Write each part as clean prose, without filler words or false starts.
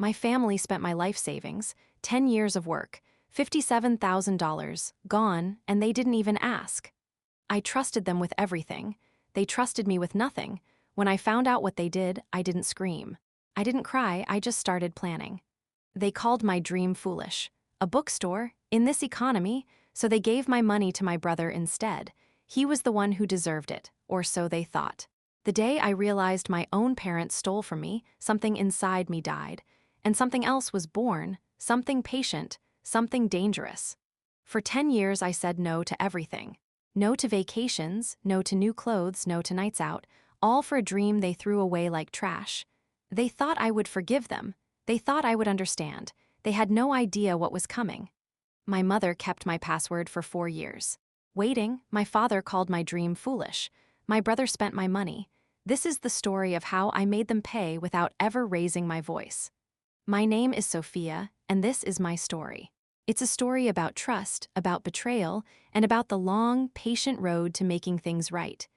My family spent my life savings, 10 years of work, $57,000, gone, and they didn't even ask. I trusted them with everything. They trusted me with nothing. When I found out what they did, I didn't scream. I didn't cry, I just started planning. They called my dream foolish. A bookstore? In this economy? So they gave my money to my brother instead. He was the one who deserved it, or so they thought. The day I realized my own parents stole from me, something inside me died. And something else was born, something patient, something dangerous. For 10 years I said no to everything. No to vacations, no to new clothes, no to nights out, all for a dream they threw away like trash. They thought I would forgive them. They thought I would understand. They had no idea what was coming. My mother kept my password for 4 years. Waiting, my father called my dream foolish. My brother spent my money. This is the story of how I made them pay without ever raising my voice. My name is Sophia, and this is my story. It's a story about trust, about betrayal, and about the long, patient road to making things right.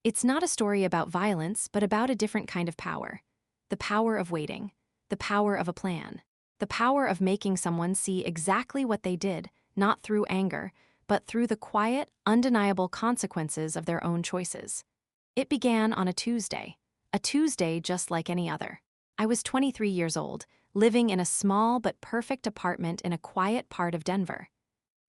It's not a story about violence, but about a different kind of power. The power of waiting. The power of a plan. The power of making someone see exactly what they did, not through anger, but through the quiet, undeniable consequences of their own choices. It began on a Tuesday just like any other. I was 23 years old, living in a small but perfect apartment in a quiet part of Denver.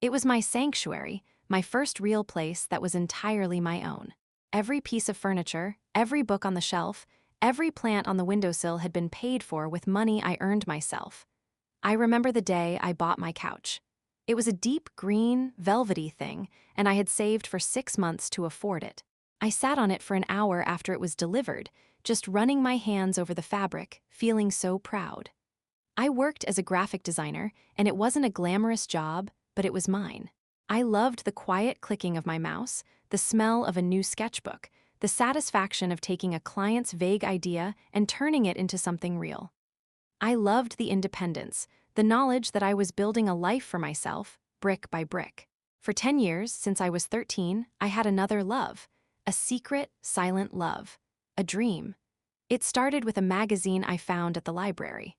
It was my sanctuary, my first real place that was entirely my own. Every piece of furniture, every book on the shelf, every plant on the windowsill had been paid for with money I earned myself. I remember the day I bought my couch. It was a deep green, velvety thing, and I had saved for 6 months to afford it. I sat on it for an hour after it was delivered, just running my hands over the fabric, feeling so proud. I worked as a graphic designer, and it wasn't a glamorous job, but it was mine. I loved the quiet clicking of my mouse, the smell of a new sketchbook, the satisfaction of taking a client's vague idea and turning it into something real. I loved the independence, the knowledge that I was building a life for myself, brick by brick. For 10 years, since I was 13, I had another love, a secret, silent love, a dream. It started with a magazine I found at the library.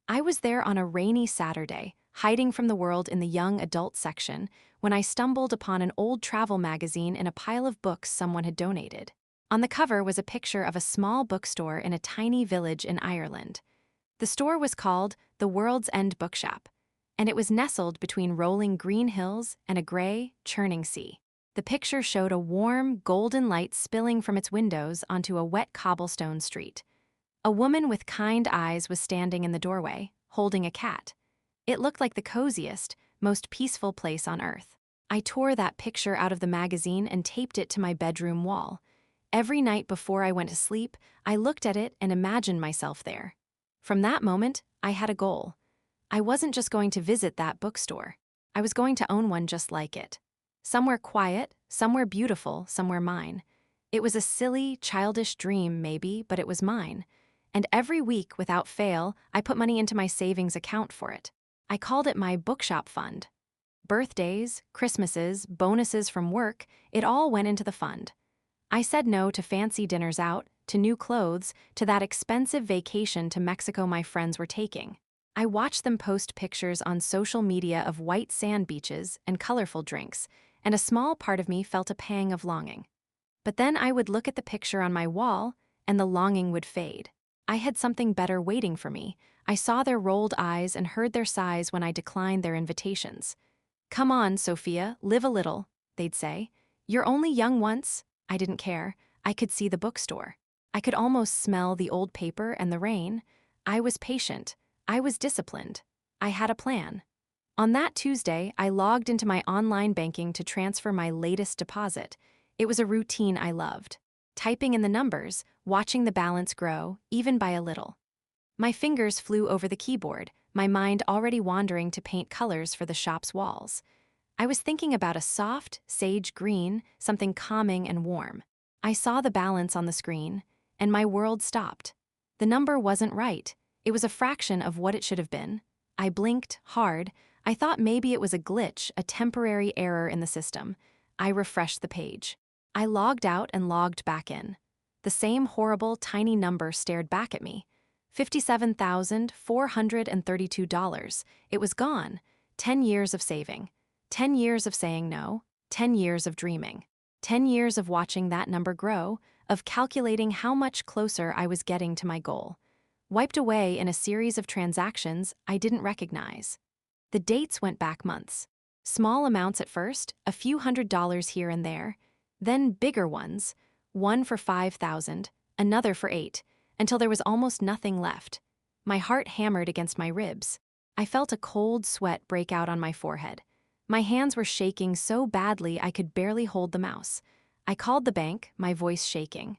I was there on a rainy Saturday, hiding from the world in the young adult section, when I stumbled upon an old travel magazine in a pile of books someone had donated. On the cover was a picture of a small bookstore in a tiny village in Ireland. The store was called the World's End Bookshop, and it was nestled between rolling green hills and a gray, churning sea. The picture showed a warm, golden light spilling from its windows onto a wet cobblestone street. A woman with kind eyes was standing in the doorway, holding a cat. It looked like the coziest, most peaceful place on earth. I tore that picture out of the magazine and taped it to my bedroom wall. Every night before I went to sleep, I looked at it and imagined myself there. From that moment, I had a goal. I wasn't just going to visit that bookstore. I was going to own one just like it. Somewhere quiet, somewhere beautiful, somewhere mine. It was a silly, childish dream, maybe, but it was mine. And every week, without fail, I put money into my savings account for it. I called it my bookshop fund. Birthdays, Christmases, bonuses from work, it all went into the fund. I said no to fancy dinners out, to new clothes, to that expensive vacation to Mexico my friends were taking. I watched them post pictures on social media of white sand beaches and colorful drinks, and a small part of me felt a pang of longing. But then I would look at the picture on my wall, and the longing would fade. I had something better waiting for me. I saw their rolled eyes and heard their sighs when I declined their invitations. "Come on, Sophia, live a little," they'd say. "You're only young once." I didn't care. I could see the bookstore. I could almost smell the old paper and the rain. I was patient. I was disciplined. I had a plan. On that Tuesday, I logged into my online banking to transfer my latest deposit. It was a routine I loved. Typing in the numbers, watching the balance grow, even by a little. My fingers flew over the keyboard, my mind already wandering to paint colors for the shop's walls. I was thinking about a soft, sage green, something calming and warm. I saw the balance on the screen, and my world stopped. The number wasn't right. It was a fraction of what it should have been. I blinked hard. I thought maybe it was a glitch, a temporary error in the system. I refreshed the page. I logged out and logged back in. The same horrible, tiny number stared back at me. $57,432. It was gone. 10 years of saving. 10 years of saying no. 10 years of dreaming. 10 years of watching that number grow, of calculating how much closer I was getting to my goal. Wiped away in a series of transactions I didn't recognize. The dates went back months. Small amounts at first, a few $100s here and there, then bigger ones, one for 5,000, another for 8, until there was almost nothing left. My heart hammered against my ribs. I felt a cold sweat break out on my forehead. My hands were shaking so badly I could barely hold the mouse. I called the bank, my voice shaking.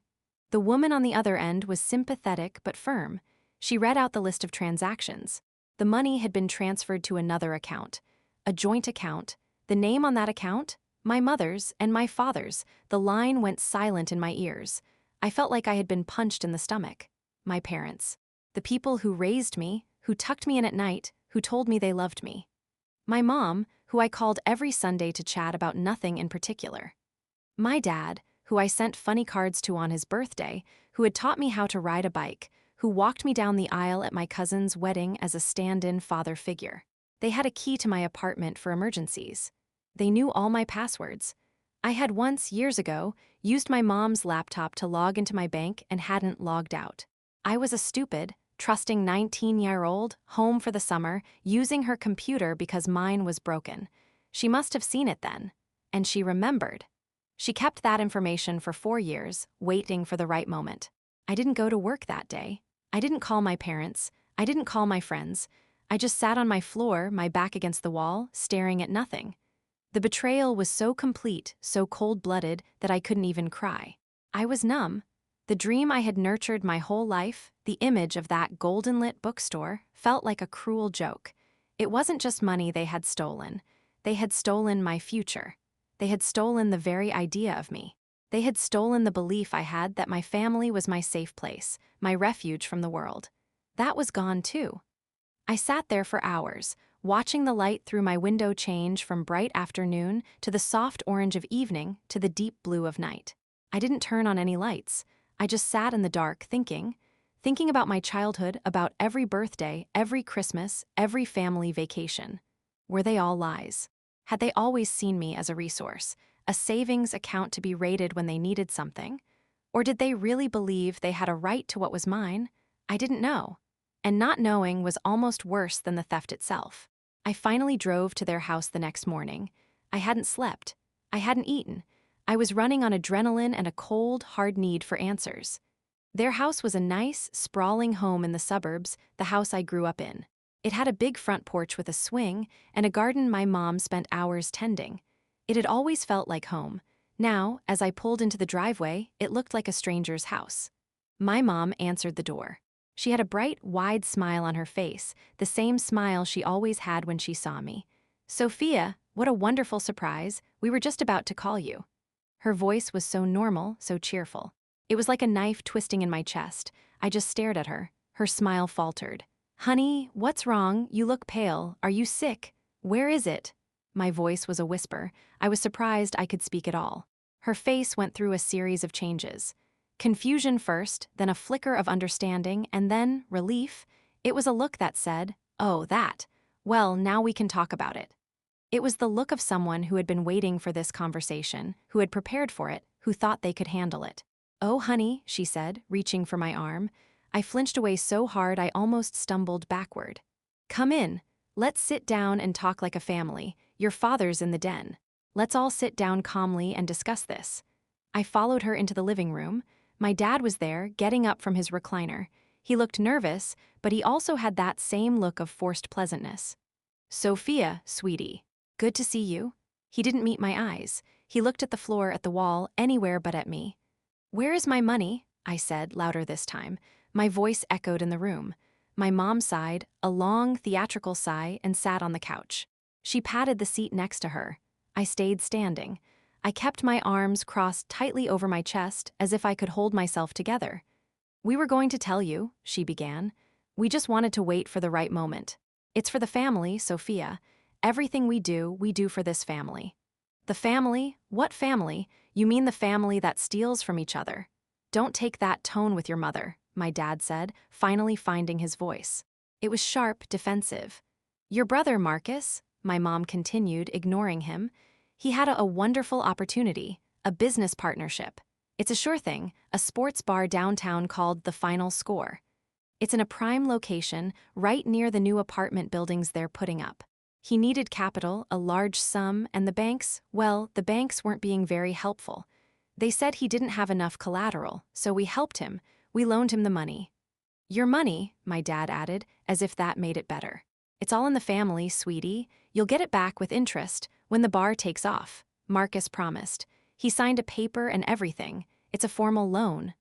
The woman on the other end was sympathetic but firm. She read out the list of transactions. The money had been transferred to another account, a joint account. The name on that account? My mother's and my father's. The line went silent in my ears. I felt like I had been punched in the stomach. My parents. The people who raised me, who tucked me in at night, who told me they loved me. My mom, who I called every Sunday to chat about nothing in particular. My dad, who I sent funny cards to on his birthday, who had taught me how to ride a bike, who walked me down the aisle at my cousin's wedding as a stand-in father figure. They had a key to my apartment for emergencies. They knew all my passwords. I had once, years ago, used my mom's laptop to log into my bank and hadn't logged out. I was a stupid, trusting 19-year-old, home for the summer, using her computer because mine was broken. She must have seen it then. And she remembered. She kept that information for 4 years, waiting for the right moment. I didn't go to work that day. I didn't call my parents. I didn't call my friends. I just sat on my floor, my back against the wall, staring at nothing. The betrayal was so complete, so cold-blooded, that I couldn't even cry. I was numb. The dream I had nurtured my whole life, the image of that golden-lit bookstore, felt like a cruel joke. It wasn't just money they had stolen. They had stolen my future. They had stolen the very idea of me. They had stolen the belief I had that my family was my safe place, my refuge from the world. That was gone too. I sat there for hours, watching the light through my window change from bright afternoon to the soft orange of evening to the deep blue of night. I didn't turn on any lights. I just sat in the dark thinking about my childhood, about every birthday, every Christmas, every family vacation. Were they all lies? Had they always seen me as a resource, a savings account to be raided when they needed something? Or did they really believe they had a right to what was mine? I didn't know. And not knowing was almost worse than the theft itself. I finally drove to their house the next morning. I hadn't slept. I hadn't eaten. I was running on adrenaline and a cold, hard need for answers. Their house was a nice, sprawling home in the suburbs, the house I grew up in. It had a big front porch with a swing and a garden my mom spent hours tending. It had always felt like home. Now, as I pulled into the driveway, it looked like a stranger's house. My mom answered the door. She had a bright, wide smile on her face, the same smile she always had when she saw me. "Sophia, what a wonderful surprise. We were just about to call you." Her voice was so normal, so cheerful. It was like a knife twisting in my chest. I just stared at her. Her smile faltered. "Honey, what's wrong? You look pale. Are you sick? Where is it?" My voice was a whisper. I was surprised I could speak at all. Her face went through a series of changes. Confusion first, then a flicker of understanding, and then relief. It was a look that said, "Oh, that. Well, now we can talk about it." It was the look of someone who had been waiting for this conversation, who had prepared for it, who thought they could handle it. "Oh, honey," she said, reaching for my arm. I flinched away so hard I almost stumbled backward. "Come in. Let's sit down and talk like a family. Your father's in the den. Let's all sit down calmly and discuss this." I followed her into the living room. My dad was there, getting up from his recliner. He looked nervous, but he also had that same look of forced pleasantness. "Sophia, sweetie. Good to see you." He didn't meet my eyes. He looked at the floor, at the wall, anywhere but at me. "Where is my money?" I said, louder this time. My voice echoed in the room. My mom sighed, a long, theatrical sigh, and sat on the couch. She patted the seat next to her. I stayed standing. I kept my arms crossed tightly over my chest, as if I could hold myself together. "We were going to tell you," she began. "We just wanted to wait for the right moment. It's for the family, Sophia. Everything we do for this family." "The family? What family? You mean the family that steals from each other? Don't take that tone with your mother," my dad said, finally finding his voice. It was sharp, defensive. Your brother, Marcus, my mom continued, ignoring him. He had a wonderful opportunity, a business partnership. It's a sure thing, a sports bar downtown called The Final Score. It's in a prime location, right near the new apartment buildings they're putting up. He needed capital, a large sum, and the banks weren't being very helpful. They said he didn't have enough collateral, so we helped him. We loaned him the money. Your money, my dad added, as if that made it better. It's all in the family, sweetie. You'll get it back with interest when the bar takes off, Marcus promised. He signed a paper and everything. It's a formal loan.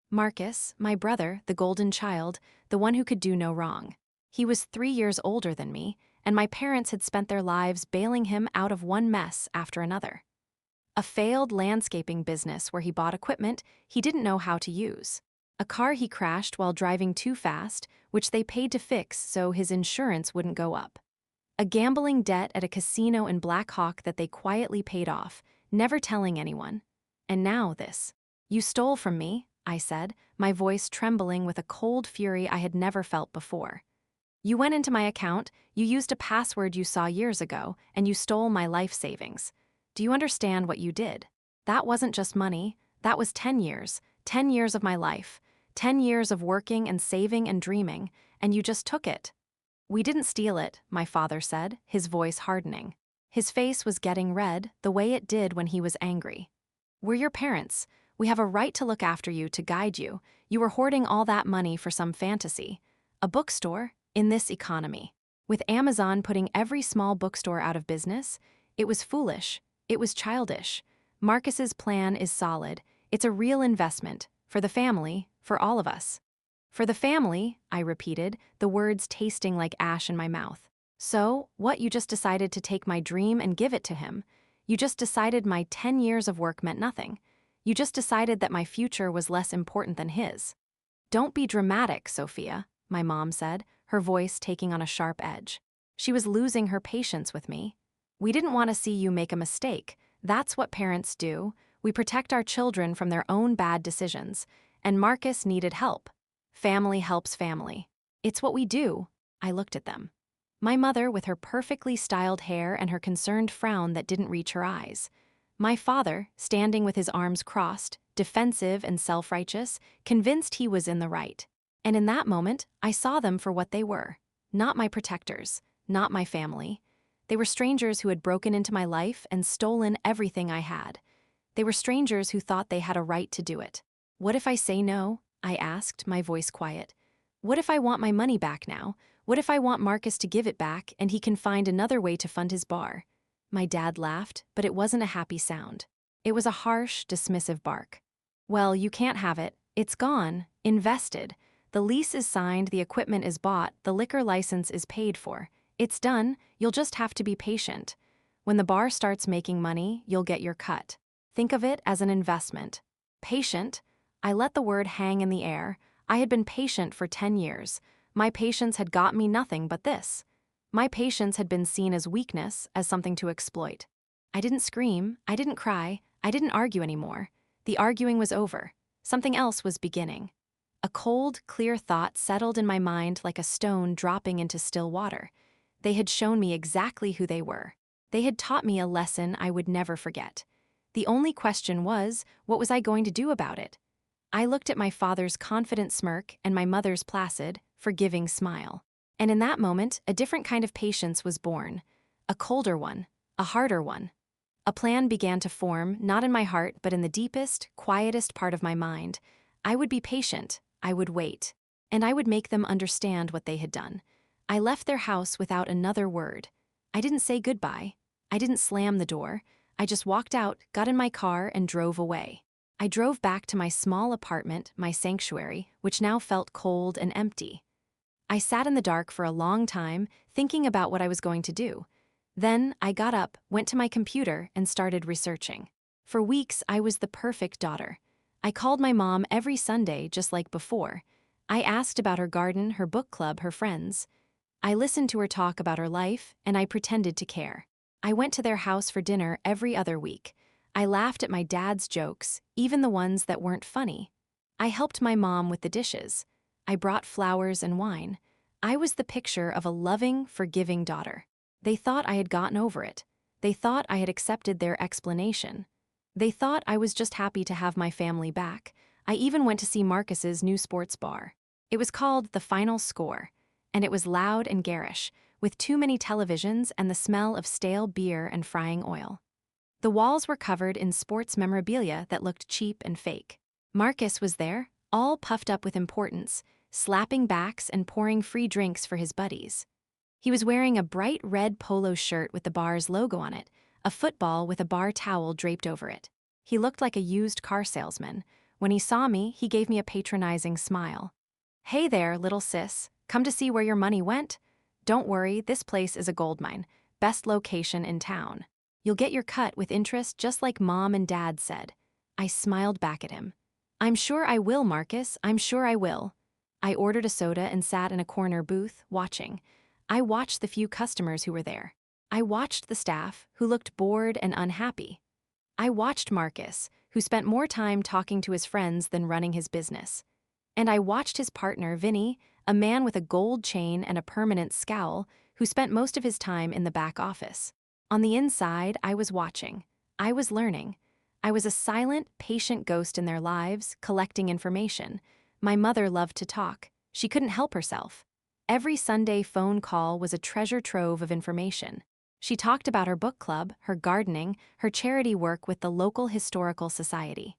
Marcus, my brother, the golden child, the one who could do no wrong. He was 3 years older than me, and my parents had spent their lives bailing him out of one mess after another. A failed landscaping business where he bought equipment he didn't know how to use. A car he crashed while driving too fast, which they paid to fix so his insurance wouldn't go up. A gambling debt at a casino in Black Hawk that they quietly paid off, never telling anyone. And now this. You stole from me, I said, my voice trembling with a cold fury I had never felt before. You went into my account, you used a password you saw years ago, and you stole my life savings. Do you understand what you did? That wasn't just money, that was 10 years, 10 years of my life, 10 years of working and saving and dreaming, and you just took it. We didn't steal it, my father said, his voice hardening. His face was getting red, the way it did when he was angry. We're your parents. We have a right to look after you, to guide you. You were hoarding all that money for some fantasy. A bookstore? In this economy. With Amazon putting every small bookstore out of business, it was foolish. It was childish. Marcus's plan is solid. It's a real investment. For the family, for all of us. For the family, I repeated, the words tasting like ash in my mouth. So, what, you just decided to take my dream and give it to him? You just decided my 10 years of work meant nothing. You just decided that my future was less important than his. Don't be dramatic, Sophia, my mom said, her voice taking on a sharp edge. She was losing her patience with me. We didn't want to see you make a mistake. That's what parents do. We protect our children from their own bad decisions. And Marcus needed help. Family helps family. It's what we do. I looked at them. My mother with her perfectly styled hair and her concerned frown that didn't reach her eyes. My father, standing with his arms crossed, defensive and self-righteous, convinced he was in the right. And in that moment, I saw them for what they were. Not my protectors, not my family. They were strangers who had broken into my life and stolen everything I had. They were strangers who thought they had a right to do it. What if I say no? I asked, my voice quiet. What if I want my money back now? What if I want Marcus to give it back and he can find another way to fund his bar? My dad laughed, but it wasn't a happy sound. It was a harsh, dismissive bark. Well, you can't have it. It's gone, invested. The lease is signed, the equipment is bought, the liquor license is paid for. It's done, you'll just have to be patient. When the bar starts making money, you'll get your cut. Think of it as an investment. Patient? I let the word hang in the air. I had been patient for 10 years. My patience had got me nothing but this. My patience had been seen as weakness, as something to exploit. I didn't scream, I didn't cry, I didn't argue anymore. The arguing was over. Something else was beginning. A cold, clear thought settled in my mind like a stone dropping into still water. They had shown me exactly who they were. They had taught me a lesson I would never forget. The only question was, what was I going to do about it? I looked at my father's confident smirk and my mother's placid, forgiving smile. And in that moment, a different kind of patience was born. A colder one, a harder one. A plan began to form, not in my heart, but in the deepest, quietest part of my mind. I would be patient. I would wait. And I would make them understand what they had done. I left their house without another word. I didn't say goodbye. I didn't slam the door. I just walked out, got in my car, and drove away. I drove back to my small apartment, my sanctuary, which now felt cold and empty. I sat in the dark for a long time, thinking about what I was going to do. Then I got up, went to my computer, and started researching. For weeks, I was the perfect daughter. I called my mom every Sunday, just like before. I asked about her garden, her book club, her friends. I listened to her talk about her life, and I pretended to care. I went to their house for dinner every other week. I laughed at my dad's jokes, even the ones that weren't funny. I helped my mom with the dishes. I brought flowers and wine. I was the picture of a loving, forgiving daughter. They thought I had gotten over it. They thought I had accepted their explanation. They thought I was just happy to have my family back. I even went to see Marcus's new sports bar. It was called The Final Score, and it was loud and garish, with too many televisions and the smell of stale beer and frying oil. The walls were covered in sports memorabilia that looked cheap and fake. Marcus was there, all puffed up with importance, slapping backs and pouring free drinks for his buddies. He was wearing a bright red polo shirt with the bar's logo on it, a football with a bar towel draped over it. He looked like a used car salesman. When he saw me, he gave me a patronizing smile. "Hey there, little sis. Come to see where your money went? Don't worry, this place is a goldmine. Best location in town. You'll get your cut with interest just like Mom and Dad said." I smiled back at him. "I'm sure I will, Marcus. I'm sure I will." I ordered a soda and sat in a corner booth, watching. I watched the few customers who were there. I watched the staff, who looked bored and unhappy. I watched Marcus, who spent more time talking to his friends than running his business. And I watched his partner, Vinny, a man with a gold chain and a permanent scowl, who spent most of his time in the back office. On the inside, I was watching. I was learning. I was a silent, patient ghost in their lives, collecting information. My mother loved to talk. She couldn't help herself. Every Sunday phone call was a treasure trove of information. She talked about her book club, her gardening, her charity work with the local historical society.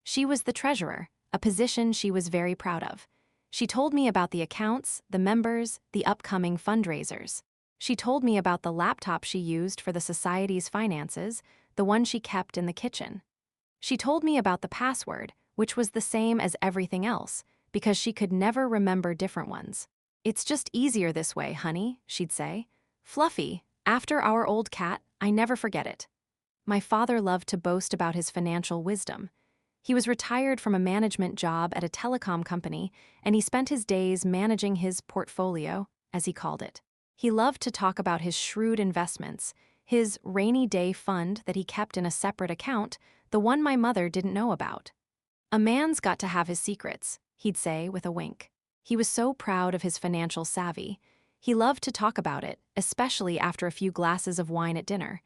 She was the treasurer, a position she was very proud of. She told me about the accounts, the members, the upcoming fundraisers. She told me about the laptop she used for the society's finances, the one she kept in the kitchen. She told me about the password, which was the same as everything else, because she could never remember different ones. "It's just easier this way, honey," she'd say. "Fluffy, after our old cat, I never forget it." My father loved to boast about his financial wisdom. He was retired from a management job at a telecom company, and he spent his days managing his portfolio, as he called it. He loved to talk about his shrewd investments, his rainy day fund that he kept in a separate account, the one my mother didn't know about. "A man's got to have his secrets," he'd say with a wink. He was so proud of his financial savvy. He loved to talk about it, especially after a few glasses of wine at dinner.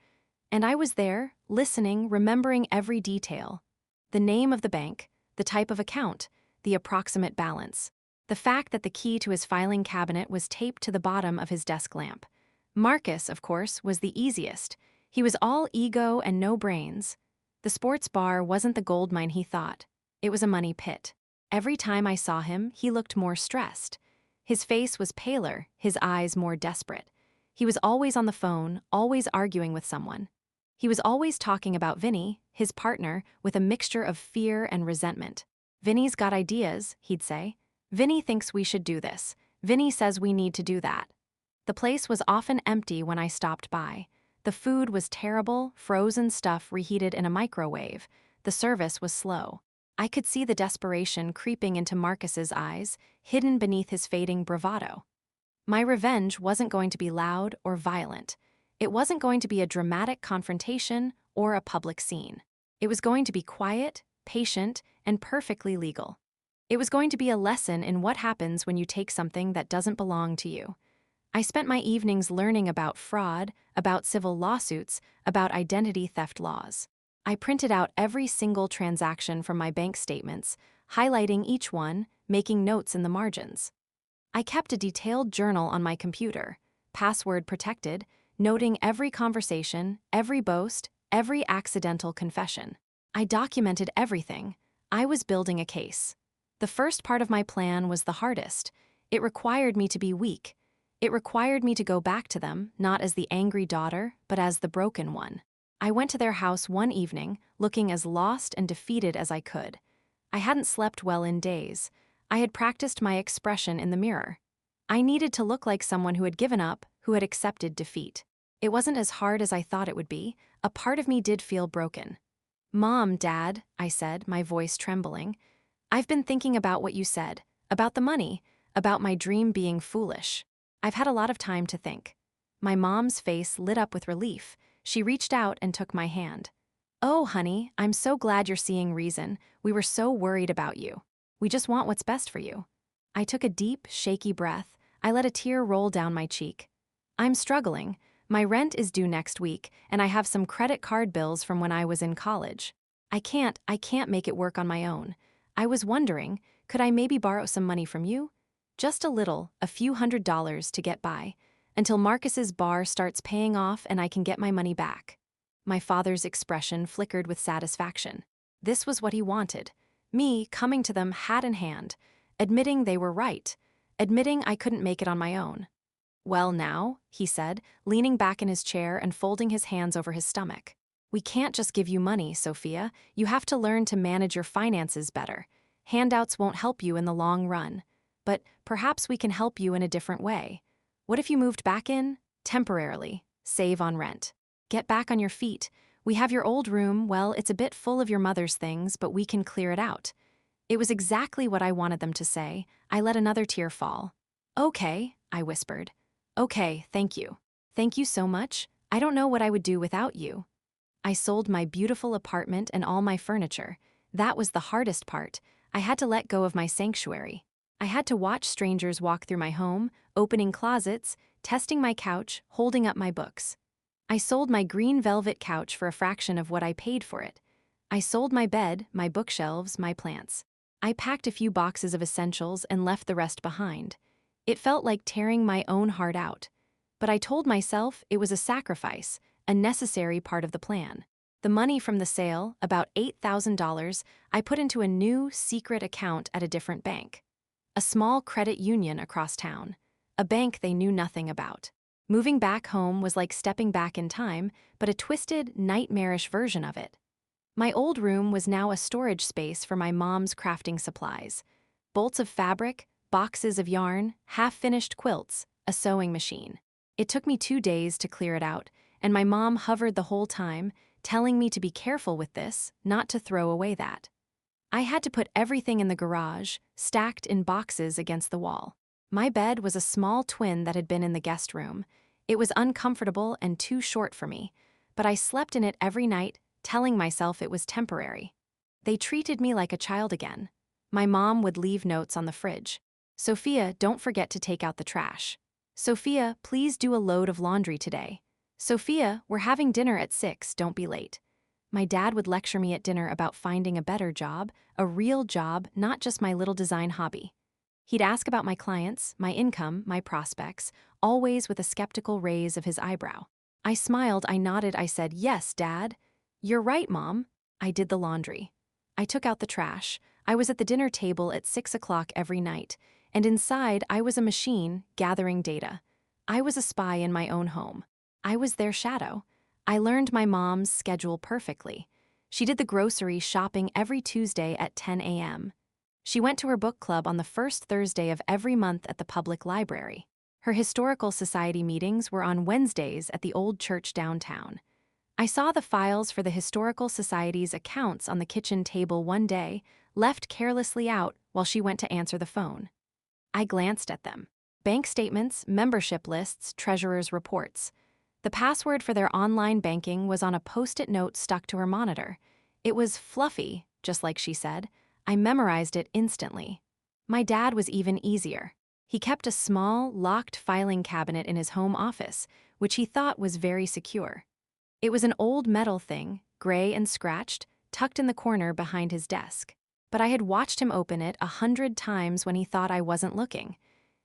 And I was there, listening, remembering every detail. The name of the bank, the type of account, the approximate balance. The fact that the key to his filing cabinet was taped to the bottom of his desk lamp. Marcus, of course, was the easiest. He was all ego and no brains. The sports bar wasn't the goldmine he thought. It was a money pit. Every time I saw him, he looked more stressed. His face was paler, his eyes more desperate. He was always on the phone, always arguing with someone. He was always talking about Vinny, his partner, with a mixture of fear and resentment. "Vinny's got ideas," he'd say. "Vinny thinks we should do this. Vinny says we need to do that." The place was often empty when I stopped by. The food was terrible, frozen stuff reheated in a microwave. The service was slow. I could see the desperation creeping into Marcus's eyes, hidden beneath his fading bravado. My revenge wasn't going to be loud or violent. It wasn't going to be a dramatic confrontation or a public scene. It was going to be quiet, patient, and perfectly legal. It was going to be a lesson in what happens when you take something that doesn't belong to you. I spent my evenings learning about fraud, about civil lawsuits, about identity theft laws. I printed out every single transaction from my bank statements, highlighting each one, making notes in the margins. I kept a detailed journal on my computer, password protected, noting every conversation, every boast, every accidental confession. I documented everything. I was building a case. The first part of my plan was the hardest. It required me to be weak. It required me to go back to them, not as the angry daughter, but as the broken one. I went to their house one evening, looking as lost and defeated as I could. I hadn't slept well in days. I had practiced my expression in the mirror. I needed to look like someone who had given up, who had accepted defeat. It wasn't as hard as I thought it would be. A part of me did feel broken. "Mom, Dad," I said, my voice trembling, "I've been thinking about what you said, about the money, about my dream being foolish. I've had a lot of time to think." My mom's face lit up with relief. She reached out and took my hand. "Oh, honey, I'm so glad you're seeing reason. We were so worried about you." We just want what's best for you." I took a deep, shaky breath. I let a tear roll down my cheek. "I'm struggling. My rent is due next week, and I have some credit card bills from when I was in college. I can't make it work on my own. I was wondering, could I maybe borrow some money from you? Just a little, a few $100s to get by, until Marcus's bar starts paying off and I can get my money back." My father's expression flickered with satisfaction. This was what he wanted. Me coming to them hat in hand, admitting they were right, admitting I couldn't make it on my own. "Well now," he said, leaning back in his chair and folding his hands over his stomach. "We can't just give you money, Sophia. You have to learn to manage your finances better. Handouts won't help you in the long run. But perhaps we can help you in a different way. What if you moved back in? Temporarily. Save on rent. Get back on your feet. We have your old room. Well, it's a bit full of your mother's things, but we can clear it out." It was exactly what I wanted them to say. I let another tear fall. "Okay," I whispered. "Okay, thank you. Thank you so much. I don't know what I would do without you." I sold my beautiful apartment and all my furniture. That was the hardest part. I had to let go of my sanctuary. I had to watch strangers walk through my home, opening closets, testing my couch, holding up my books. I sold my green velvet couch for a fraction of what I paid for it. I sold my bed, my bookshelves, my plants. I packed a few boxes of essentials and left the rest behind. It felt like tearing my own heart out. But I told myself it was a sacrifice, a necessary part of the plan. The money from the sale, about $8,000, I put into a new, secret account at a different bank. A small credit union across town. A bank they knew nothing about. Moving back home was like stepping back in time, but a twisted, nightmarish version of it. My old room was now a storage space for my mom's crafting supplies. Bolts of fabric, boxes of yarn, half-finished quilts, a sewing machine. It took me 2 days to clear it out, and my mom hovered the whole time, telling me to be careful with this, not to throw away that. I had to put everything in the garage, stacked in boxes against the wall. My bed was a small twin that had been in the guest room. It was uncomfortable and too short for me, but I slept in it every night, telling myself it was temporary. They treated me like a child again. My mom would leave notes on the fridge. "Sophia, don't forget to take out the trash. Sophia, please do a load of laundry today. Sophia, we're having dinner at 6, don't be late." My dad would lecture me at dinner about finding a better job, a real job, not just my little design hobby. He'd ask about my clients, my income, my prospects, always with a skeptical raise of his eyebrow. I smiled, I nodded, I said, "Yes, Dad." "You're right, Mom." I did the laundry. I took out the trash. I was at the dinner table at 6 o'clock every night, and inside I was a machine gathering data. I was a spy in my own home. I was their shadow. I learned my mom's schedule perfectly. She did the grocery shopping every Tuesday at 10 a.m. She went to her book club on the first Thursday of every month at the public library. Her historical society meetings were on Wednesdays at the old church downtown. I saw the files for the historical society's accounts on the kitchen table one day, left carelessly out while she went to answer the phone. I glanced at them. Bank statements, membership lists, treasurer's reports. The password for their online banking was on a post-it note stuck to her monitor. It was fluffy, just like she said. I memorized it instantly. My dad was even easier. He kept a small, locked filing cabinet in his home office, which he thought was very secure. It was an old metal thing, gray and scratched, tucked in the corner behind his desk. But I had watched him open it 100 times when he thought I wasn't looking.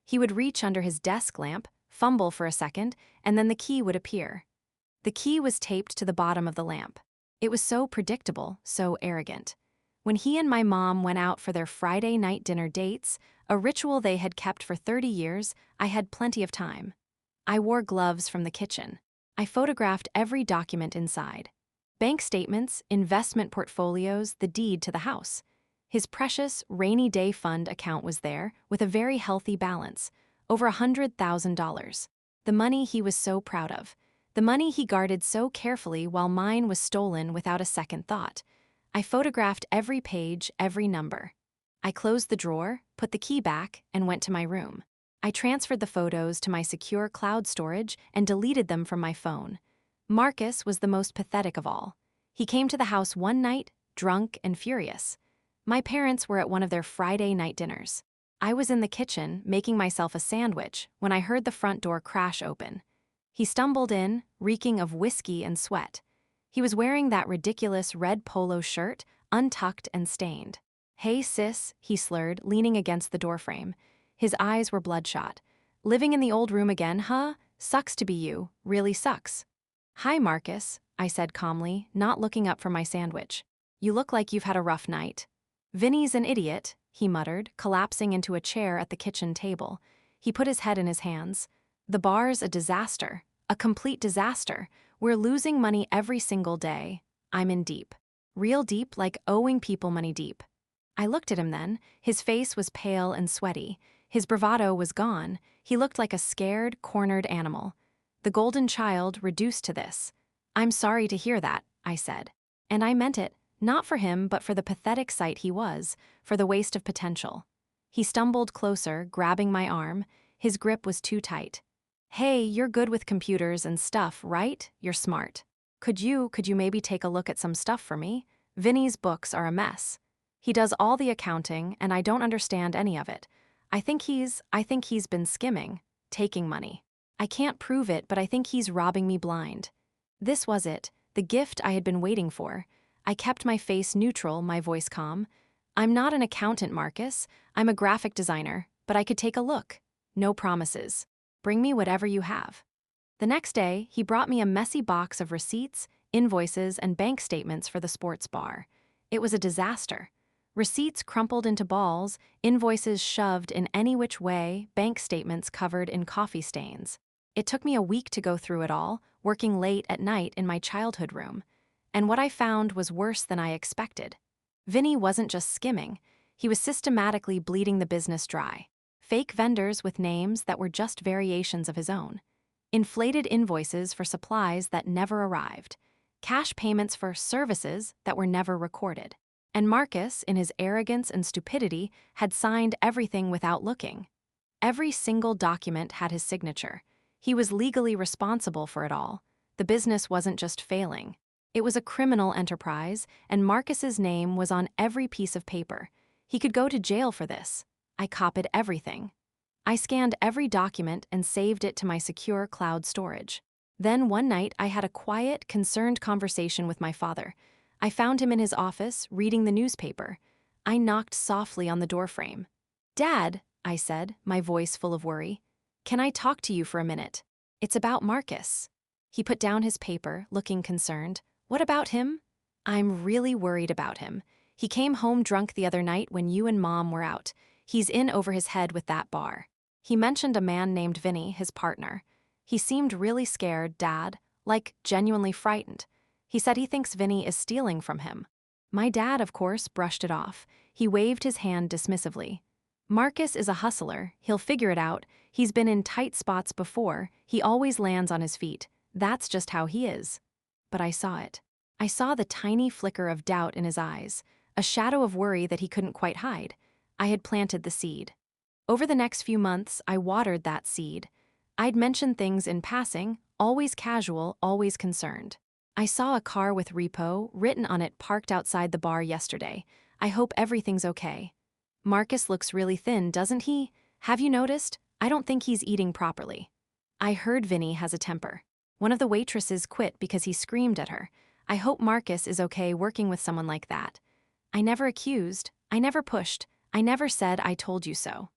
He would reach under his desk lamp, fumble for a second, and then the key would appear. The key was taped to the bottom of the lamp. It was so predictable, so arrogant. When he and my mom went out for their Friday night dinner dates, a ritual they had kept for 30 years, I had plenty of time. I wore gloves from the kitchen. I photographed every document inside. Bank statements, investment portfolios, the deed to the house. His precious rainy day fund account was there, with a very healthy balance, over $100,000. The money he was so proud of. The money he guarded so carefully while mine was stolen without a second thought. I photographed every page, every number. I closed the drawer, put the key back, and went to my room. I transferred the photos to my secure cloud storage and deleted them from my phone. Marcus was the most pathetic of all. He came to the house one night, drunk and furious. My parents were at one of their Friday night dinners. I was in the kitchen, making myself a sandwich, when I heard the front door crash open. He stumbled in, reeking of whiskey and sweat. He was wearing that ridiculous red polo shirt, untucked and stained. "Hey sis," he slurred, leaning against the doorframe. His eyes were bloodshot. "Living in the old room again, huh? Sucks to be you, really sucks." "Hi, Marcus," I said calmly, not looking up from my sandwich. "You look like you've had a rough night." "Vinny's an idiot," he muttered, collapsing into a chair at the kitchen table. He put his head in his hands. "The bar's a disaster. A complete disaster. We're losing money every single day. I'm in deep. Real deep, like owing people money deep." I looked at him then. His face was pale and sweaty. His bravado was gone. He looked like a scared, cornered animal. The golden child reduced to this. "I'm sorry to hear that," I said. And I meant it, not for him but for the pathetic sight he was, for the waste of potential. He stumbled closer, grabbing my arm. His grip was too tight. "Hey, you're good with computers and stuff, right? You're smart. Could you maybe take a look at some stuff for me? Vinny's books are a mess. He does all the accounting, and I don't understand any of it. I think he's been skimming, taking money. I can't prove it, but I think he's robbing me blind." This was it, the gift I had been waiting for. I kept my face neutral, my voice calm. "I'm not an accountant, Marcus. I'm a graphic designer, but I could take a look. No promises. Bring me whatever you have." The next day, he brought me a messy box of receipts, invoices, and bank statements for the sports bar. It was a disaster. Receipts crumpled into balls, invoices shoved in any which way, bank statements covered in coffee stains. It took me a week to go through it all, working late at night in my childhood room. And what I found was worse than I expected. Vinny wasn't just skimming. He was systematically bleeding the business dry. Fake vendors with names that were just variations of his own. Inflated invoices for supplies that never arrived. Cash payments for services that were never recorded. And Marcus, in his arrogance and stupidity, had signed everything without looking. Every single document had his signature. He was legally responsible for it all. The business wasn't just failing. It was a criminal enterprise, and Marcus's name was on every piece of paper. He could go to jail for this. I copied everything. I scanned every document and saved it to my secure cloud storage. Then one night I had a quiet, concerned conversation with my father. I found him in his office, reading the newspaper. I knocked softly on the doorframe. "Dad," I said, my voice full of worry, "can I talk to you for a minute? It's about Marcus." He put down his paper, looking concerned. "What about him?" "I'm really worried about him. He came home drunk the other night when you and Mom were out. He's in over his head with that bar. He mentioned a man named Vinny, his partner. He seemed really scared, Dad, like genuinely frightened. He said he thinks Vinny is stealing from him." My dad, of course, brushed it off. He waved his hand dismissively. "Marcus is a hustler. He'll figure it out. He's been in tight spots before. He always lands on his feet. That's just how he is." But I saw it. I saw the tiny flicker of doubt in his eyes, a shadow of worry that he couldn't quite hide. I had planted the seed. Over the next few months, I watered that seed. I'd mention things in passing, always casual, always concerned. "I saw a car with repo written on it parked outside the bar yesterday. I hope everything's okay. Marcus looks really thin, doesn't he? Have you noticed? I don't think he's eating properly." I heard Vinny has a temper. One of the waitresses quit because he screamed at her. I hope Marcus is okay working with someone like that. I never accused. I never pushed. I never said I told you so.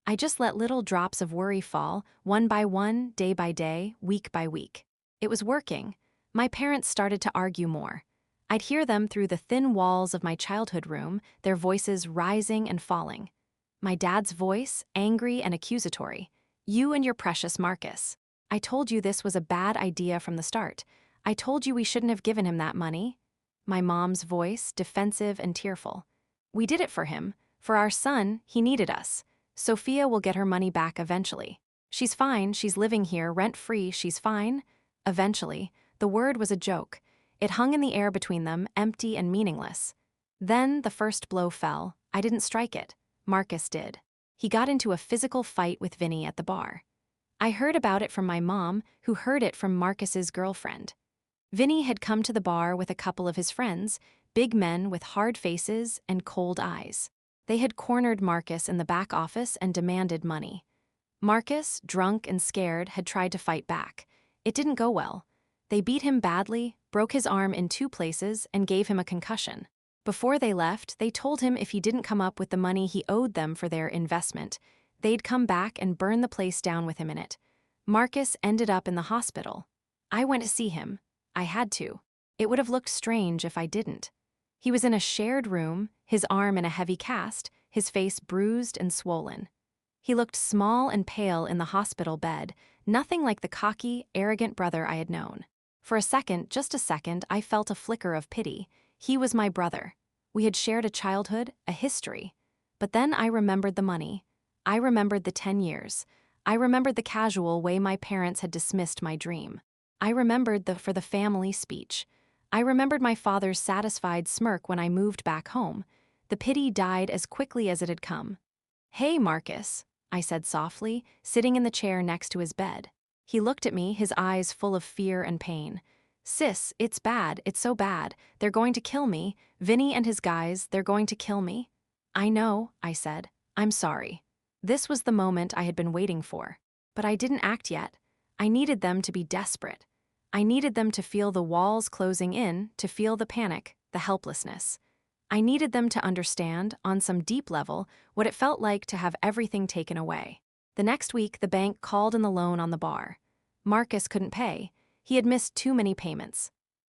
I just let little drops of worry fall, one by one, day by day, week by week. It was working. My parents started to argue more. I'd hear them through the thin walls of my childhood room, their voices rising and falling. My dad's voice, angry and accusatory. "You and your precious Marcus. I told you this was a bad idea from the start. I told you we shouldn't have given him that money." My mom's voice, defensive and tearful. "We did it for him. For our son, he needed us. Sophia will get her money back eventually. She's fine, she's living here rent-free, she's fine." Eventually, the word was a joke. It hung in the air between them, empty and meaningless. Then the first blow fell. I didn't strike it. Marcus did. He got into a physical fight with Vinny at the bar. I heard about it from my mom, who heard it from Marcus's girlfriend. Vinny had come to the bar with a couple of his friends, big men with hard faces and cold eyes. They had cornered Marcus in the back office and demanded money. Marcus, drunk and scared, had tried to fight back. It didn't go well. They beat him badly, broke his arm in 2 places, and gave him a concussion. Before they left, they told him if he didn't come up with the money he owed them for their investment, they'd come back and burn the place down with him in it. Marcus ended up in the hospital. I went to see him. I had to. It would have looked strange if I didn't. He was in a shared room, his arm in a heavy cast, his face bruised and swollen. He looked small and pale in the hospital bed, nothing like the cocky, arrogant brother I had known. For a second, just a second, I felt a flicker of pity. He was my brother. We had shared a childhood, a history. But then I remembered the money. I remembered the 10 years. I remembered the casual way my parents had dismissed my dream. I remembered the for the family speech. I remembered my father's satisfied smirk when I moved back home. The pity died as quickly as it had come. "Hey, Marcus," I said softly, sitting in the chair next to his bed. He looked at me, his eyes full of fear and pain. "Sis, it's bad, it's so bad. They're going to kill me. Vinny and his guys, they're going to kill me." "I know," I said. "I'm sorry." This was the moment I had been waiting for. But I didn't act yet. I needed them to be desperate. I needed them to feel the walls closing in, to feel the panic, the helplessness. I needed them to understand, on some deep level, what it felt like to have everything taken away. The next week, the bank called in the loan on the bar. Marcus couldn't pay. He had missed too many payments.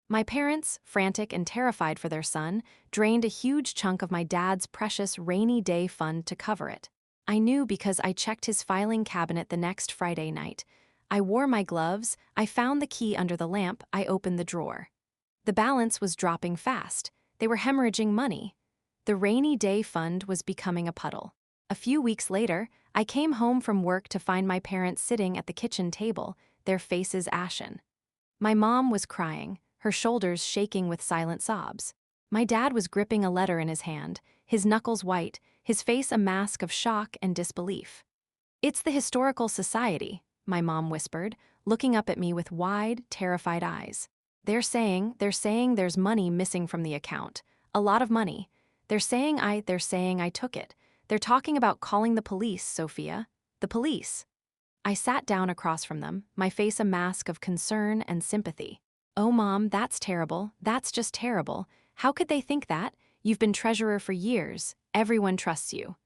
My parents, frantic and terrified for their son, drained a huge chunk of my dad's precious rainy day fund to cover it. I knew because I checked his filing cabinet the next Friday night. I wore my gloves, I found the key under the lamp, I opened the drawer. The balance was dropping fast. They were hemorrhaging money. The rainy day fund was becoming a puddle. A few weeks later, I came home from work to find my parents sitting at the kitchen table, their faces ashen. My mom was crying, her shoulders shaking with silent sobs. My dad was gripping a letter in his hand, his knuckles white, his face a mask of shock and disbelief. "It's the Historical Society," my mom whispered, looking up at me with wide, terrified eyes. They're saying there's money missing from the account. A lot of money. They're saying I took it. They're talking about calling the police, Sophia. The police." I sat down across from them, my face a mask of concern and sympathy. "Oh, Mom, that's terrible. That's just terrible. How could they think that? You've been treasurer for years. Everyone trusts you."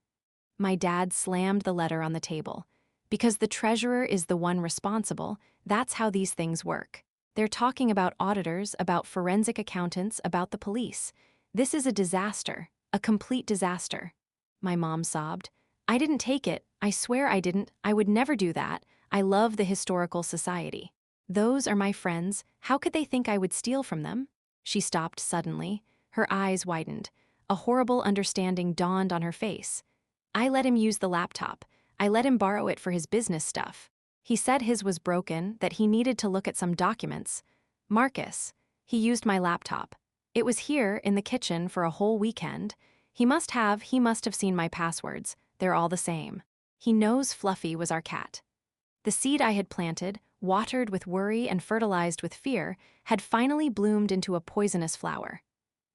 My dad slammed the letter on the table. "Because the treasurer is the one responsible, that's how these things work. They're talking about auditors, about forensic accountants, about the police. This is a disaster, a complete disaster." My mom sobbed. "I didn't take it. I swear I didn't. I would never do that. I love the Historical Society. Those are my friends. How could they think I would steal from them?" She stopped suddenly. Her eyes widened. A horrible understanding dawned on her face. "I let him use the laptop. I let him borrow it for his business stuff. He said his was broken, that he needed to look at some documents. Marcus, he used my laptop. It was here in the kitchen for a whole weekend. He must have seen my passwords. They're all the same. He knows Fluffy was our cat." The seed I had planted, watered with worry and fertilized with fear, had finally bloomed into a poisonous flower.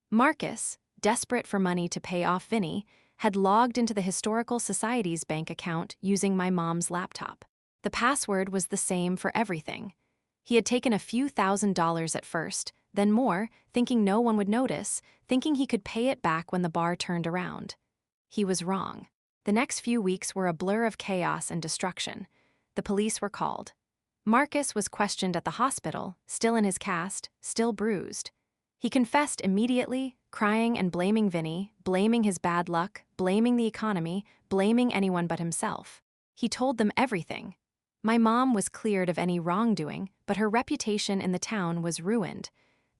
Marcus, desperate for money to pay off Vinny, had logged into the Historical Society's bank account using my mom's laptop. The password was the same for everything. He had taken a few $1,000s at first, then more, thinking no one would notice, thinking he could pay it back when the bar turned around. He was wrong. The next few weeks were a blur of chaos and destruction. The police were called. Marcus was questioned at the hospital, still in his cast, still bruised. He confessed immediately, crying and blaming Vinny, blaming his bad luck, blaming the economy, blaming anyone but himself. He told them everything. My mom was cleared of any wrongdoing, but her reputation in the town was ruined.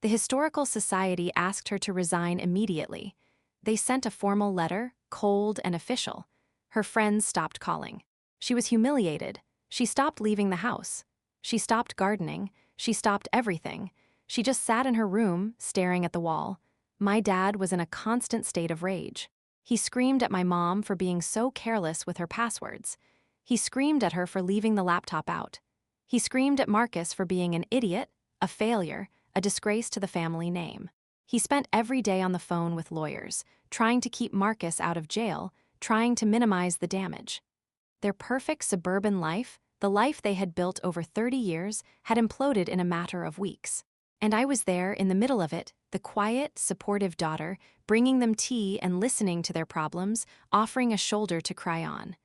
The Historical Society asked her to resign immediately. They sent a formal letter, cold and official. Her friends stopped calling. She was humiliated. She stopped leaving the house. She stopped gardening. She stopped everything. She just sat in her room, staring at the wall. My dad was in a constant state of rage. He screamed at my mom for being so careless with her passwords. He screamed at her for leaving the laptop out. He screamed at Marcus for being an idiot, a failure, a disgrace to the family name. He spent every day on the phone with lawyers, trying to keep Marcus out of jail, trying to minimize the damage. Their perfect suburban life, the life they had built over 30 years, had imploded in a matter of weeks. And I was there in the middle of it, the quiet, supportive daughter, bringing them tea and listening to their problems, offering a shoulder to cry on.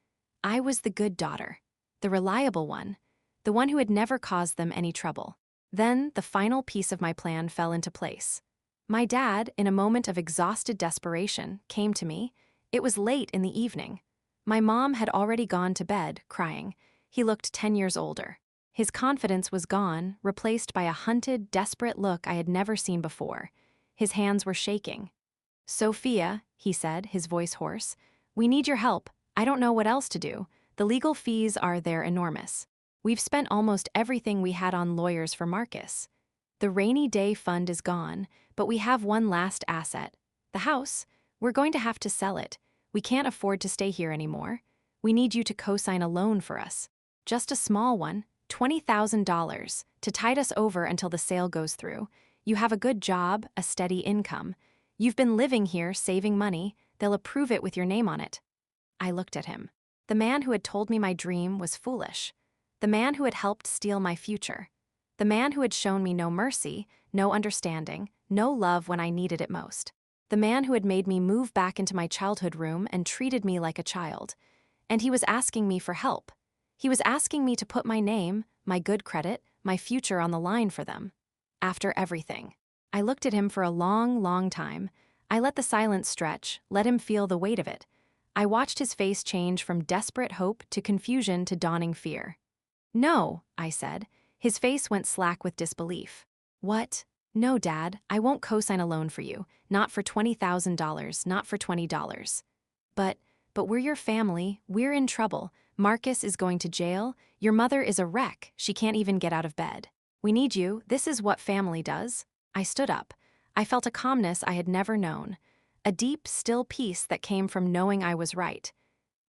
I was the good daughter, the reliable one, the one who had never caused them any trouble. Then the final piece of my plan fell into place. My dad, in a moment of exhausted desperation, came to me. It was late in the evening. My mom had already gone to bed, crying. He looked 10 years older. His confidence was gone, replaced by a hunted, desperate look I had never seen before. His hands were shaking. "Sophia," he said, his voice hoarse, "we need your help. I don't know what else to do. The legal fees they're enormous. We've spent almost everything we had on lawyers for Marcus. The rainy day fund is gone, but we have one last asset. The house. We're going to have to sell it. We can't afford to stay here anymore. We need you to co-sign a loan for us. Just a small one, $20,000, to tide us over until the sale goes through. You have a good job, a steady income. You've been living here, saving money. They'll approve it with your name on it." I looked at him. The man who had told me my dream was foolish. The man who had helped steal my future. The man who had shown me no mercy, no understanding, no love when I needed it most. The man who had made me move back into my childhood room and treated me like a child. And he was asking me for help. He was asking me to put my name, my good credit, my future on the line for them. After everything. I looked at him for a long, long time. I let the silence stretch, let him feel the weight of it. I watched his face change from desperate hope to confusion to dawning fear. "No," I said. His face went slack with disbelief. "What? No, Dad, I won't co-sign a loan for you. Not for $20,000, not for $20. But we're your family. We're in trouble. Marcus is going to jail. Your mother is a wreck. She can't even get out of bed. We need you. This is what family does." I stood up. I felt a calmness I had never known. A deep, still peace that came from knowing I was right.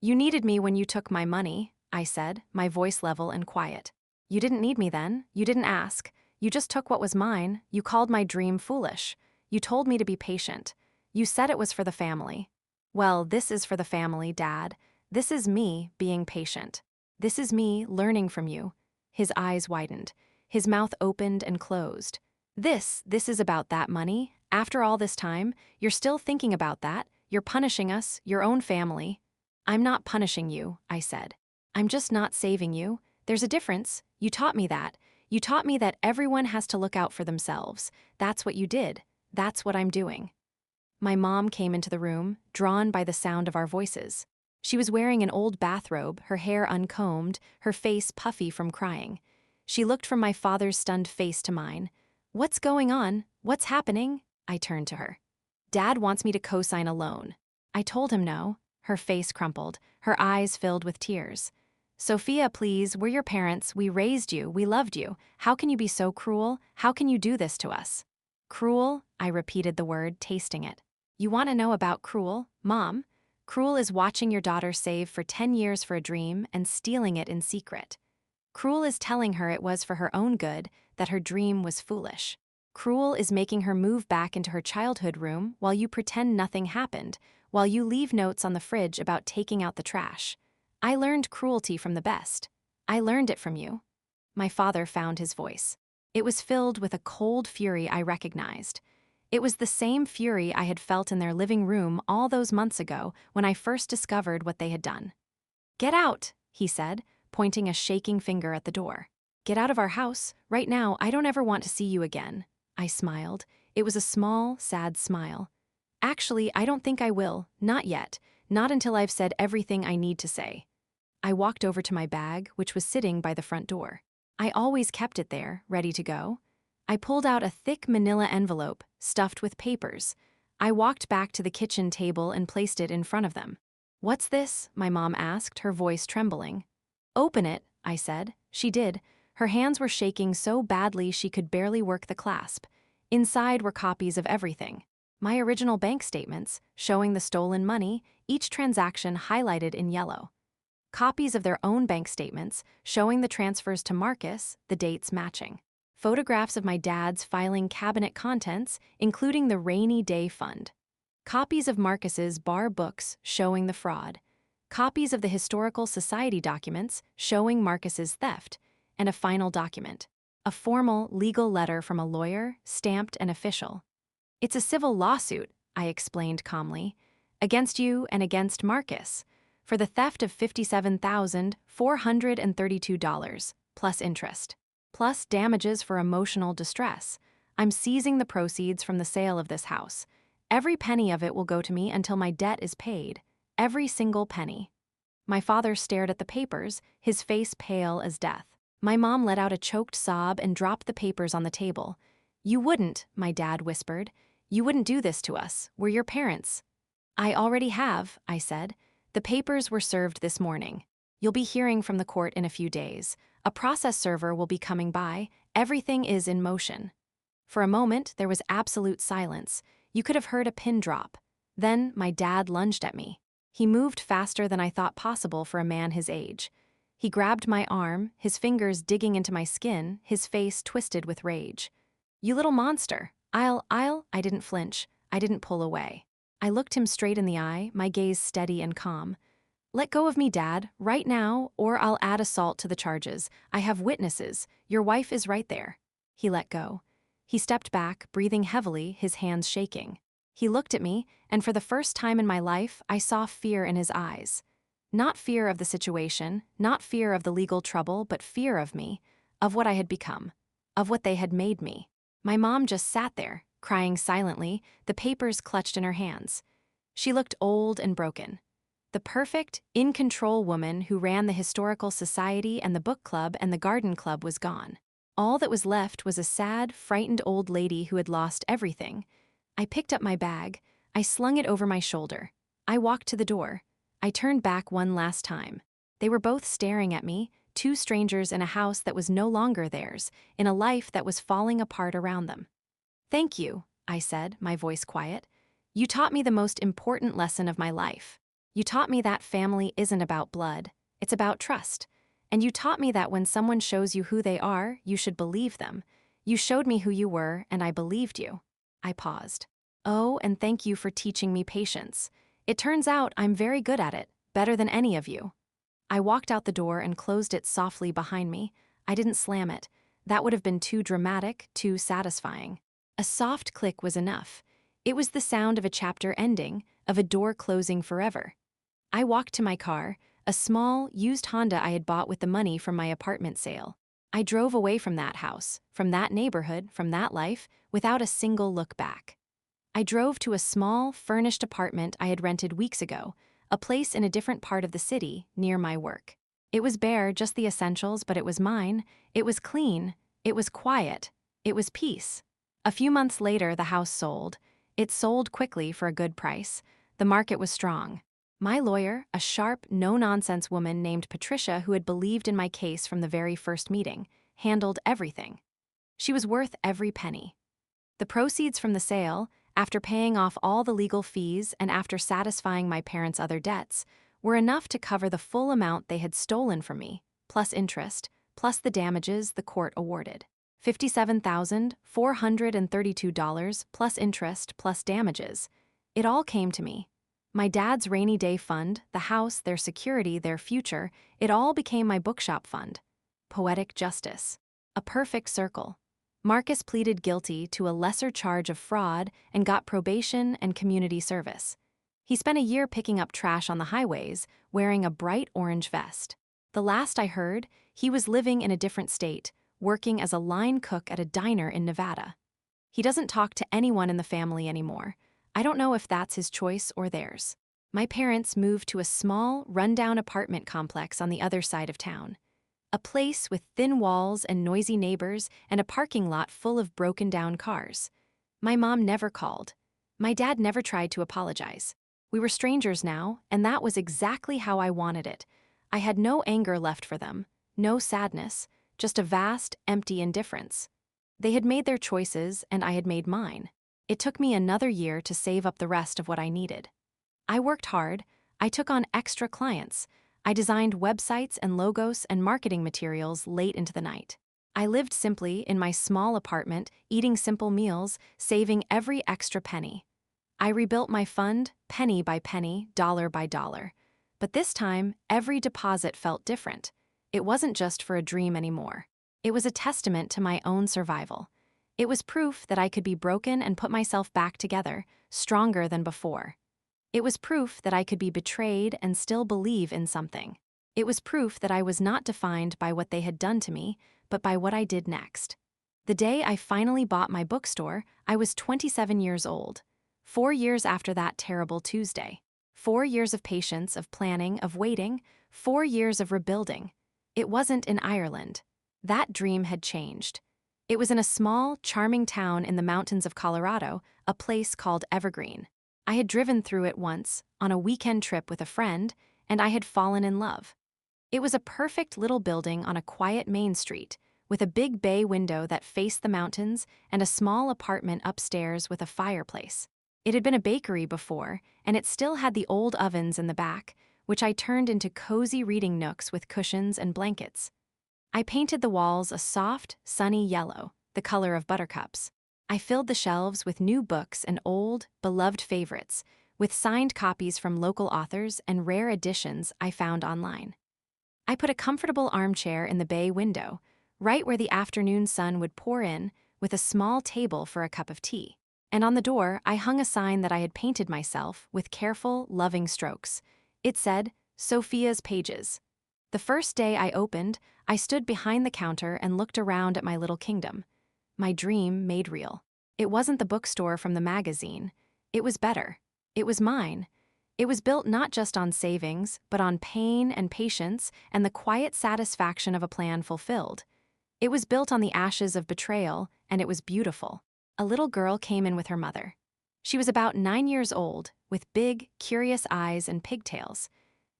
"You needed me when you took my money," I said, my voice level and quiet. "You didn't need me then. You didn't ask. You just took what was mine. You called my dream foolish. You told me to be patient. You said it was for the family. Well, this is for the family, Dad. This is me being patient. This is me learning from you." His eyes widened. His mouth opened and closed. This is about that money. After all this time, you're still thinking about that. You're punishing us, your own family. "I'm not punishing you," I said. "I'm just not saving you. There's a difference. You taught me that. You taught me that everyone has to look out for themselves. That's what you did. That's what I'm doing." My mom came into the room, drawn by the sound of our voices. She was wearing an old bathrobe, her hair uncombed, her face puffy from crying. She looked from my father's stunned face to mine. "What's going on? What's happening?" I turned to her. "Dad wants me to co-sign a loan." I told him no. Her face crumpled, her eyes filled with tears. "Sophia, please, we're your parents. We raised you. We loved you. How can you be so cruel? How can you do this to us?" "Cruel?" I repeated the word, tasting it. "You want to know about cruel, Mom? Cruel is watching your daughter save for 10 years for a dream and stealing it in secret. Cruel is telling her it was for her own good, that her dream was foolish. Cruel is making her move back into her childhood room while you pretend nothing happened, while you leave notes on the fridge about taking out the trash. I learned cruelty from the best. I learned it from you." My father found his voice. It was filled with a cold fury I recognized. It was the same fury I had felt in their living room all those months ago when I first discovered what they had done. "Get out," he said, pointing a shaking finger at the door. "Get out of our house. Right now, I don't ever want to see you again." I smiled. It was a small, sad smile. "Actually, I don't think I will. Not yet. Not until I've said everything I need to say." I walked over to my bag, which was sitting by the front door. I always kept it there, ready to go. I pulled out a thick manila envelope, stuffed with papers. I walked back to the kitchen table and placed it in front of them. "What's this?" my mom asked, her voice trembling. "Open it," I said. She did. Her hands were shaking so badly she could barely work the clasp. Inside were copies of everything. My original bank statements, showing the stolen money, each transaction highlighted in yellow. Copies of their own bank statements, showing the transfers to Marcus, the dates matching. photographs of my dad's filing cabinet contents, including the rainy day fund, copies of Marcus's bar books showing the fraud, copies of the historical society documents showing Marcus's theft, and a final document, a formal legal letter from a lawyer, stamped and official. "It's a civil lawsuit," I explained calmly, "against you and against Marcus, for the theft of $57,432, plus interest, plus damages for emotional distress. I'm seizing the proceeds from the sale of this house. Every penny of it will go to me until my debt is paid, every single penny." My father stared at the papers, his face pale as death. My mom let out a choked sob and dropped the papers on the table. "You wouldn't," my dad whispered. "You wouldn't do this to us. We're your parents." "I already have," I said. "The papers were served this morning. You'll be hearing from the court in a few days. A process server will be coming by. Everything is in motion." For a moment, there was absolute silence. You could have heard a pin drop. Then my dad lunged at me. He moved faster than I thought possible for a man his age. He grabbed my arm, his fingers digging into my skin, his face twisted with rage. "You little monster. I didn't flinch. I didn't pull away. I looked him straight in the eye, my gaze steady and calm. "Let go of me, Dad, right now, or I'll add assault to the charges. I have witnesses. Your wife is right there." He let go. He stepped back, breathing heavily, his hands shaking. He looked at me, and for the first time in my life, I saw fear in his eyes. Not fear of the situation, not fear of the legal trouble, but fear of me, of what I had become, of what they had made me. My mom just sat there, crying silently, the papers clutched in her hands. She looked old and broken. The perfect, in-control woman who ran the historical society and the book club and the garden club was gone. All that was left was a sad, frightened old lady who had lost everything. I picked up my bag. I slung it over my shoulder. I walked to the door. I turned back one last time. They were both staring at me, two strangers in a house that was no longer theirs, in a life that was falling apart around them. "Thank you," I said, my voice quiet. "You taught me the most important lesson of my life. You taught me that family isn't about blood, it's about trust. And you taught me that when someone shows you who they are, you should believe them. You showed me who you were, and I believed you." I paused. "Oh, and thank you for teaching me patience. It turns out I'm very good at it, better than any of you." I walked out the door and closed it softly behind me. I didn't slam it. That would have been too dramatic, too satisfying. A soft click was enough. It was the sound of a chapter ending, of a door closing forever. I walked to my car, a small, used Honda I had bought with the money from my apartment sale. I drove away from that house, from that neighborhood, from that life, without a single look back. I drove to a small, furnished apartment I had rented weeks ago, a place in a different part of the city, near my work. It was bare, just the essentials, but it was mine. It was clean. It was quiet. It was peace. A few months later, the house sold. It sold quickly for a good price. The market was strong. My lawyer, a sharp, no-nonsense woman named Patricia who had believed in my case from the very first meeting, handled everything. She was worth every penny. The proceeds from the sale, after paying off all the legal fees and after satisfying my parents' other debts, were enough to cover the full amount they had stolen from me, plus interest, plus the damages the court awarded. $57,432 plus interest plus damages. It all came to me. My dad's rainy day fund, the house, their security, their future, it all became my bookshop fund. Poetic justice. A perfect circle. Marcus pleaded guilty to a lesser charge of fraud and got probation and community service. He spent a year picking up trash on the highways, wearing a bright orange vest. The last I heard, he was living in a different state, working as a line cook at a diner in Nevada. He doesn't talk to anyone in the family anymore. I don't know if that's his choice or theirs. My parents moved to a small, rundown apartment complex on the other side of town. A place with thin walls and noisy neighbors and a parking lot full of broken-down cars. My mom never called. My dad never tried to apologize. We were strangers now, and that was exactly how I wanted it. I had no anger left for them, no sadness, just a vast, empty indifference. They had made their choices, and I had made mine. It took me another year to save up the rest of what I needed. I worked hard. I took on extra clients. I designed websites and logos and marketing materials late into the night. I lived simply in my small apartment, eating simple meals, saving every extra penny. I rebuilt my fund, penny by penny, dollar by dollar. But this time, every deposit felt different. It wasn't just for a dream anymore. It was a testament to my own survival. It was proof that I could be broken and put myself back together, stronger than before. It was proof that I could be betrayed and still believe in something. It was proof that I was not defined by what they had done to me, but by what I did next. The day I finally bought my bookstore, I was 27 years old. 4 years after that terrible Tuesday. 4 years of patience, of planning, of waiting, 4 years of rebuilding. It wasn't in Ireland. That dream had changed. It was in a small, charming town in the mountains of Colorado, a place called Evergreen. I had driven through it once, on a weekend trip with a friend, and I had fallen in love. It was a perfect little building on a quiet main street, with a big bay window that faced the mountains and a small apartment upstairs with a fireplace. It had been a bakery before, and it still had the old ovens in the back, which I turned into cozy reading nooks with cushions and blankets. I painted the walls a soft, sunny yellow, the color of buttercups. I filled the shelves with new books and old, beloved favorites, with signed copies from local authors and rare editions I found online. I put a comfortable armchair in the bay window, right where the afternoon sun would pour in, with a small table for a cup of tea. And on the door, I hung a sign that I had painted myself with careful, loving strokes. It said, Sophia's Pages. The first day I opened, I stood behind the counter and looked around at my little kingdom. My dream made real. It wasn't the bookstore from the magazine. It was better. It was mine. It was built not just on savings, but on pain and patience and the quiet satisfaction of a plan fulfilled. It was built on the ashes of betrayal, and it was beautiful. A little girl came in with her mother. She was about 9 years old, with big, curious eyes and pigtails.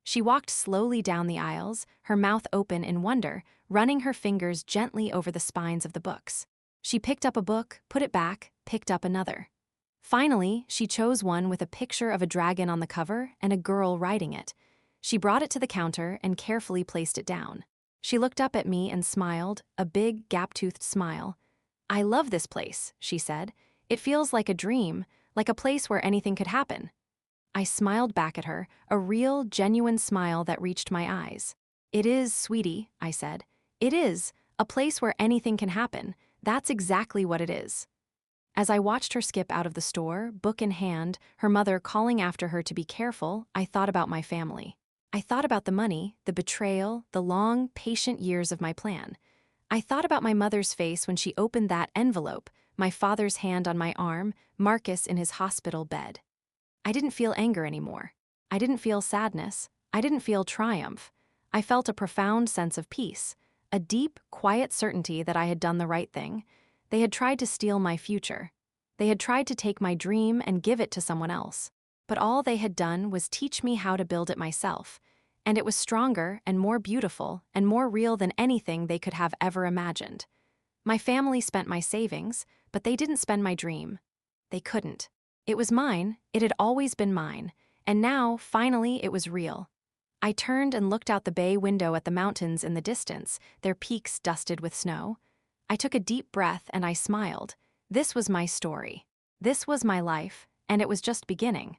She walked slowly down the aisles, her mouth open in wonder, running her fingers gently over the spines of the books. She picked up a book, put it back, picked up another. Finally, she chose one with a picture of a dragon on the cover and a girl riding it. She brought it to the counter and carefully placed it down. She looked up at me and smiled, a big, gap-toothed smile. "I love this place," she said. "It feels like a dream, like a place where anything could happen." I smiled back at her, a real, genuine smile that reached my eyes. "It is, sweetie," I said. "It is, a place where anything can happen. That's exactly what it is." As I watched her skip out of the store, book in hand, her mother calling after her to be careful, I thought about my family. I thought about the money, the betrayal, the long, patient years of my plan. I thought about my mother's face when she opened that envelope, my father's hand on my arm, Marcus in his hospital bed. I didn't feel anger anymore. I didn't feel sadness. I didn't feel triumph. I felt a profound sense of peace, a deep, quiet certainty that I had done the right thing. They had tried to steal my future. They had tried to take my dream and give it to someone else. But all they had done was teach me how to build it myself, and it was stronger and more beautiful and more real than anything they could have ever imagined. My family spent my savings, but they didn't spend my dream. They couldn't. It was mine, it had always been mine, and now, finally, it was real. I turned and looked out the bay window at the mountains in the distance, their peaks dusted with snow. I took a deep breath and I smiled. This was my story. This was my life, and it was just beginning.